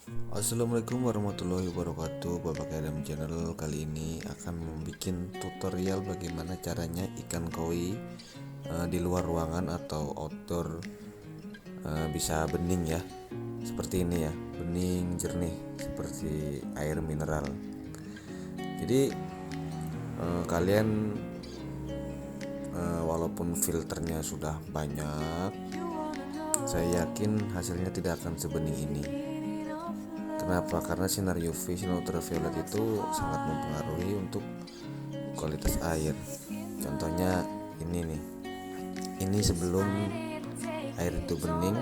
Assalamualaikum warahmatullahi wabarakatuh. Bapak Adam Channel kali ini akan membuat tutorial bagaimana caranya ikan koi di luar ruangan atau outdoor bisa bening ya. Seperti ini ya, bening jernih seperti air mineral. Jadi kalian walaupun filternya sudah banyak, saya yakin hasilnya tidak akan sebening ini. Kenapa? Karena sinar UV, sinar ultraviolet itu sangat mempengaruhi untuk kualitas air. Contohnya ini nih. Ini sebelum air itu bening,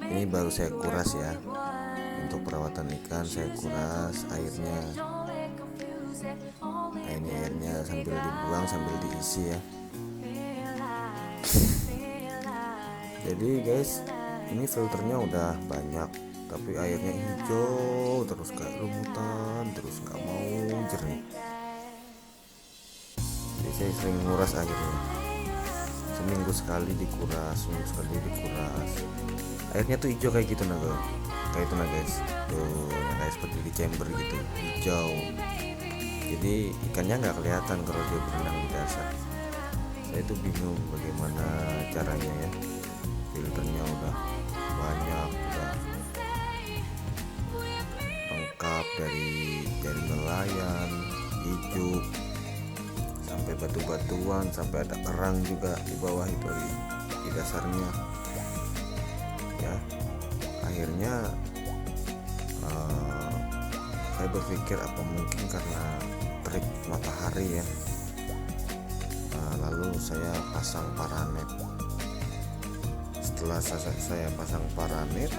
ini baru saya kuras ya. Untuk perawatan ikan saya kuras airnya. Nah, ini airnya sambil dibuang sambil diisi ya. Jadi guys, ini filternya udah banyak, tapi airnya hijau terus kayak rebutan, terus nggak mau jernih. Jadi saya sering nguras airnya, seminggu sekali dikuras, seminggu sekali dikuras. Airnya tuh hijau kayak gitu nah guys, kayak itu nah guys, tuh kayak seperti di chamber gitu, hijau. Jadi ikannya nggak kelihatan kalau dia berenang di dasar. Saya tuh bingung bagaimana caranya ya. Filternya udah banyak, udah lengkap dari nelayan, hijau, sampai batu-batuan, sampai ada kerang juga di bawah itu di dasarnya. Ya, akhirnya saya berpikir apa mungkin karena terik matahari ya. Lalu saya pasang paranet. Setelah saya pasang paranet,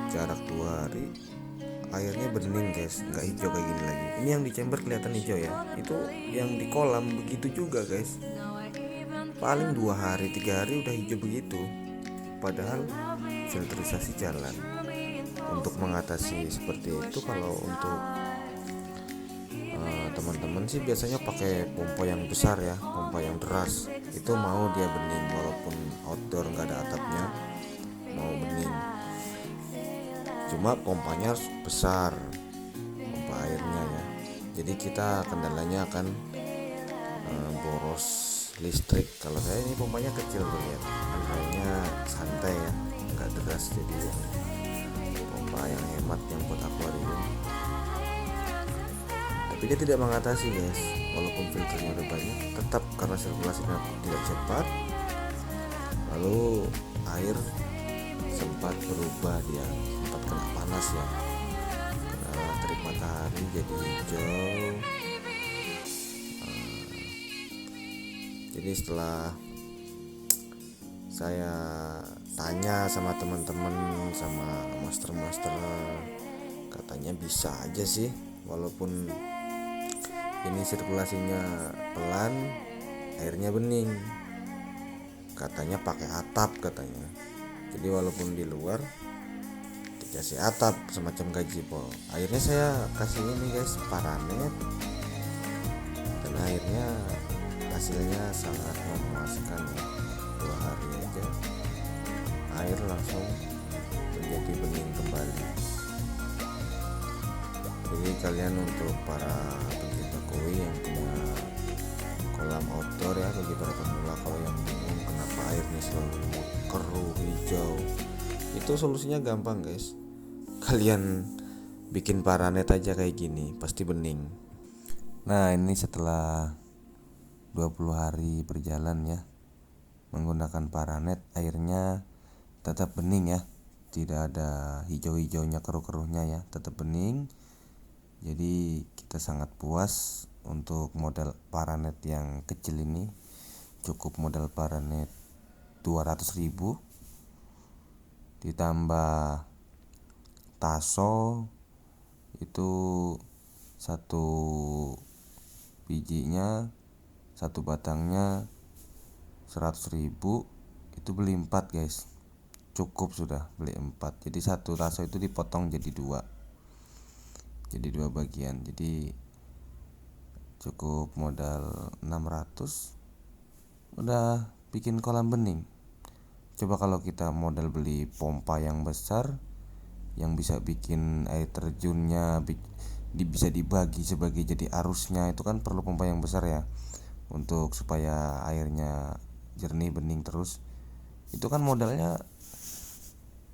jarak 2 hari airnya bening guys, nggak hijau kayak gini lagi. Ini yang di chamber kelihatan hijau ya, itu yang di kolam begitu juga guys. Paling 2 hari 3 hari udah hijau begitu, padahal filterisasi jalan. Untuk mengatasi seperti itu, kalau untuk teman-teman sih biasanya pakai pompa yang besar ya, pompa yang deras, itu mau dia bening walaupun outdoor nggak ada atapnya, mau bening. Cuma pompanya harus besar, pompa airnya ya. Jadi kita kendalanya akan boros listrik. Kalau saya ini pompanya kecil tuh lihat, airnya santai ya, nggak deras. Jadi pompa yang hemat yang buat akuarium. Tapi dia tidak mengatasi guys, walaupun filternya udah banyak, tetap karena sirkulasinya tidak cepat. Lalu air sempat berubah, dia sempat kena panas ya, kena terik matahari jadi hijau. Jadi setelah saya tanya sama teman-teman, sama master-master, katanya bisa aja sih walaupun ini sirkulasinya pelan, airnya bening. Katanya pakai atap katanya. Jadi walaupun di luar dikasih atap semacam gazebo, airnya saya kasih ini guys, paranet, dan airnya hasilnya sangat memuaskan ya. 2 hari aja air langsung menjadi bening kembali. Jadi kalian untuk para pencinta koi yang punya kolam outdoor ya, bagi para pemula kalau yang bingung kenapa airnya selalu keruh hijau, itu solusinya gampang guys. Kalian bikin paranet aja kayak gini, pasti bening. Nah ini setelah 20 hari berjalan ya, menggunakan paranet, airnya tetap bening ya, tidak ada hijau-hijaunya, keruh-keruhnya ya, tetap bening. Jadi kita sangat puas untuk modal paranet yang kecil ini. Cukup modal paranet 200.000 ditambah taso, itu satu bijinya, satu batangnya 100.000, itu beli 4 guys, cukup sudah beli 4. Jadi satu taso itu dipotong jadi 2 bagian, jadi cukup modal 600 udah bikin kolam bening. Coba kalau kita modal beli pompa yang besar, yang bisa bikin air terjunnya bisa dibagi sebagai jadi arusnya, itu kan perlu pompa yang besar ya, untuk supaya airnya jernih bening terus. Itu kan modalnya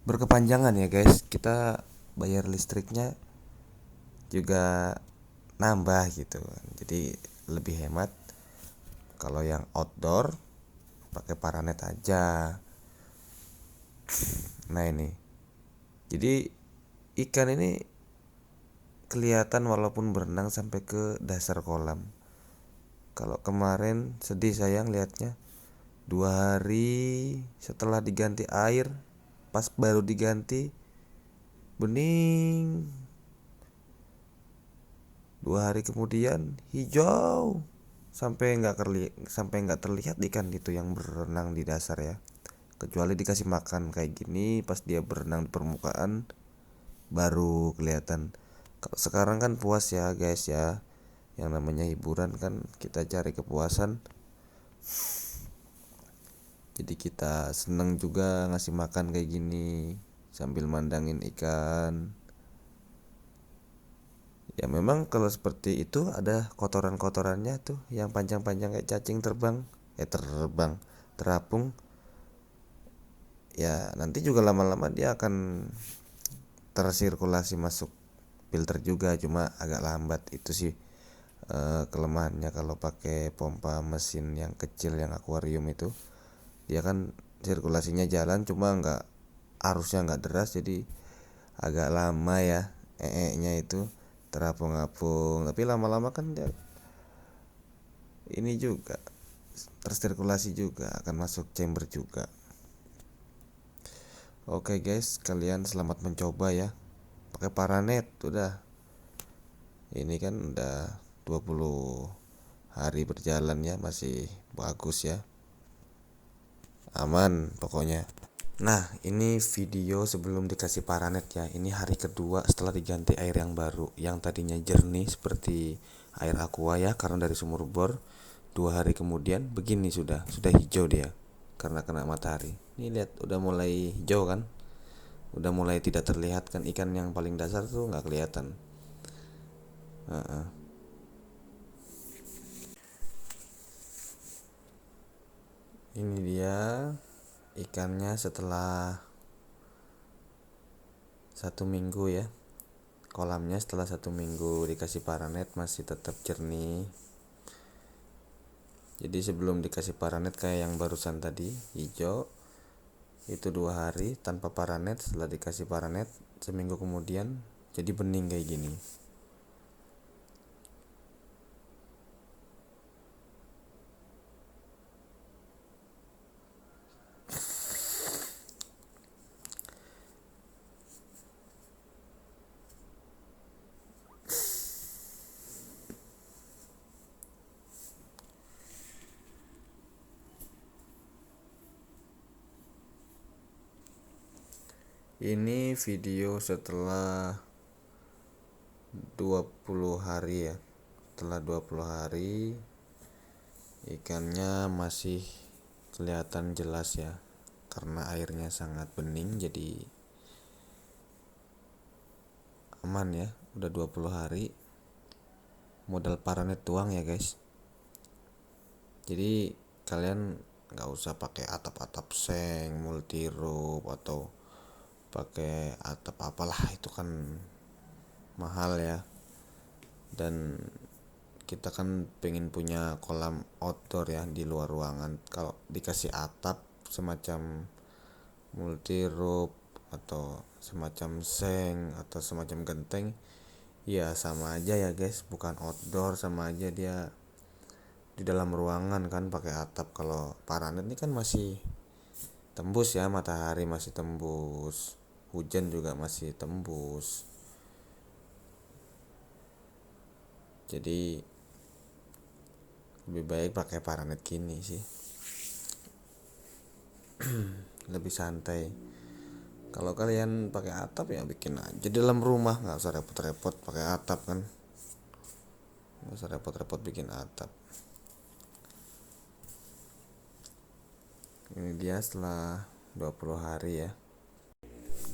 berkepanjangan ya guys, kita bayar listriknya juga nambah gitu, jadi lebih hemat kalau yang outdoor pakai paranet aja. Nah ini, jadi ikan ini kelihatan walaupun berenang sampai ke dasar kolam. Kalau kemarin sedih sayang lihatnya, 2 hari setelah diganti air, pas baru diganti bening, 2 hari kemudian hijau, sampai nggak terlihat ikan itu yang berenang di dasar ya, kecuali dikasih makan kayak gini pas dia berenang di permukaan baru kelihatan. Kalau sekarang kan puas ya guys ya, yang namanya hiburan kan kita cari kepuasan, jadi kita seneng juga ngasih makan kayak gini sambil mandangin ikan. Ya memang kalau seperti itu ada kotoran-kotorannya tuh yang panjang-panjang kayak cacing terapung. Ya nanti juga lama-lama dia akan tersirkulasi masuk filter juga, cuma agak lambat itu sih. Kelemahannya kalau pakai pompa mesin yang kecil yang akuarium itu, dia kan sirkulasinya jalan cuma arusnya nggak deras, jadi agak lama ya nya itu terapung-apung, tapi lama-lama kan dia ini juga tersirkulasi juga, akan masuk chamber juga. Oke guys, kalian selamat mencoba ya pakai paranet. Ini kan udah 20 hari berjalan ya, masih bagus ya, aman pokoknya. Nah ini video sebelum dikasih paranet ya, ini hari kedua setelah diganti air yang baru, yang tadinya jernih seperti air aqua ya karena dari sumur bor. 2 hari kemudian begini, sudah hijau dia karena kena matahari. Ini lihat udah mulai hijau kan, udah mulai tidak terlihat kan, ikan yang paling dasar tuh nggak kelihatan. Ini dia ikannya setelah 1 minggu ya, kolamnya setelah 1 minggu dikasih paranet masih tetap jernih. Jadi sebelum dikasih paranet kayak yang barusan tadi hijau, itu 2 hari tanpa paranet. Setelah dikasih paranet seminggu kemudian jadi bening kayak gini. Ini video setelah 20 hari ya. Setelah 20 hari ikannya masih kelihatan jelas ya, karena airnya sangat bening jadi aman ya. Udah 20 hari modal paranet tuang ya guys. Jadi kalian nggak usah pakai atap-atap seng multi rope atau pakai atap apalah, itu kan mahal ya. Dan kita kan pengen punya kolam outdoor ya di luar ruangan. Kalau dikasih atap semacam multi rope atau semacam seng atau semacam genteng, ya sama aja ya guys, bukan outdoor, sama aja dia di dalam ruangan kan pakai atap. Kalau paranet ini kan masih tembus ya, matahari masih tembus, hujan juga masih tembus. Jadi lebih baik pakai paranet gini sih. Lebih santai. Kalau kalian pakai atap ya bikin aja dalam rumah, nggak usah repot-repot pakai atap kan, nggak usah repot-repot bikin atap. Ini dia setelah 20 hari ya.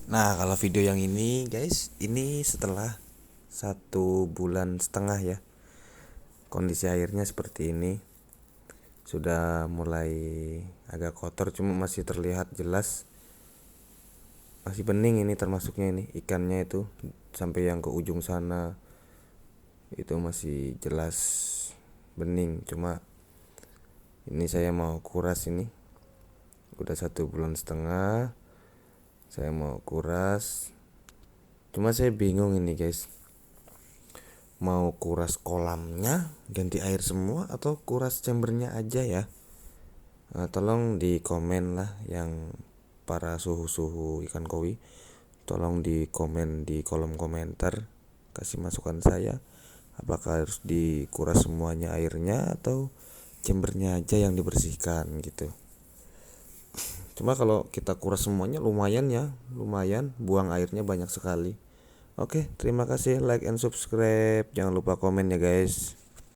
Nah, kalau video yang ini guys, ini setelah 1,5 bulan ya. Kondisi airnya seperti ini. Sudah mulai agak kotor, cuma masih terlihat jelas. Masih bening ini termasuknya, ini ikannya itu sampai yang ke ujung sana itu masih jelas bening. Cuma ini saya mau kuras, ini udah 1,5 bulan saya mau kuras. Cuma saya bingung ini guys, mau kuras kolamnya ganti air semua atau kuras chambernya aja ya. Tolong di komen lah yang para suhu-suhu ikan koi, tolong di komen di kolom komentar, kasih masukan saya apakah harus dikuras semuanya airnya atau chambernya aja yang dibersihkan gitu. Cuma kalau kita kuras semuanya lumayan ya, lumayan buang airnya banyak sekali. Oke, terima kasih, like and subscribe, jangan lupa komen ya guys.